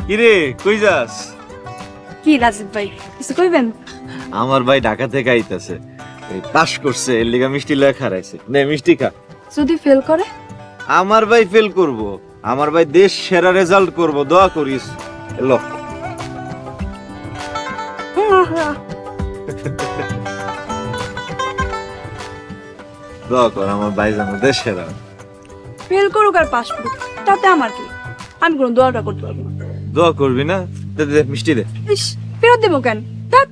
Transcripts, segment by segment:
কিরে কই যাস? কি রাজীব ভাই কিছু কইবেন? আমার ভাই ঢাকা থেকে আইতাছে, এই পাস করছে, এর লিগা মিষ্টি লেখা রাইছে। নে মিষ্টি খা। যদি ফেল করে? আমার ভাই ফেল করব, আমার ভাই দেশ সেরা রেজাল্ট করব, দোয়া করিস। এলো দোয়া কর আমার ভাই যেন দেশ সেরা। ফেল করুক আর পাস করুক তাতে আমার কি? আমি কোনো দোয়াটা করতে পারবো না। দোয়া করবি না? দে দে মিষ্টি দে। ইস, ফেরত দেবো কেন? থাক।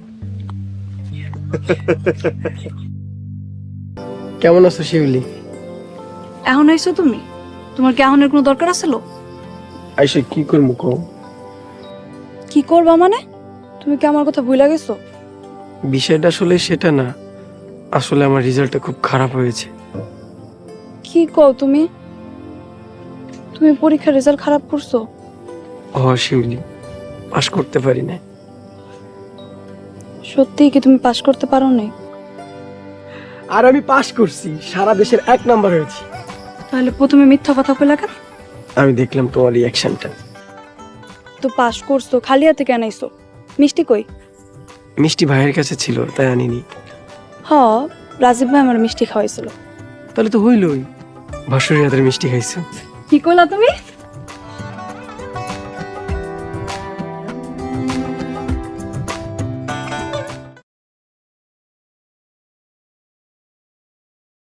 কেমন আছো শিউলি? এখন আইছো তুমি? তোমার কি এখনের কোনো দরকার আছিল? আইসে কি করবো কও? কি করবা মানে? তুমি কি আমার কথা ভুলে গেছো? বিষয়টা আসলে সেটা না, আসলে আমার রেজাল্টটা খুব খারাপ হয়েছে। কি কও তুমি? তুমি পরীক্ষার রেজাল্ট খারাপ করছো? শিউলি, পাস করতে পারি না। সত্যিই কি তুমি পাস করতে পারো নাই? আর আমি পাস করছি, সারা দেশের 1 নাম্বার হয়েছি। তাহলে প্রথমে মিথ্যা কথা কইলা কেন? আমি দেখলাম তোমার রিয়াকশনটা। তো পাস করছো, খালি হাতে কেন আইছো? মিষ্টি কই? মিষ্টি ভাইয়ের কাছে ছিল তাই আনিনি। হ, রাজীব ভাই আমার মিষ্টি খাওয়াইছিল। তাহলে তো হইলই, ভাসুরের হাতের মিষ্টি খাইছো। কি কইলা তুমি?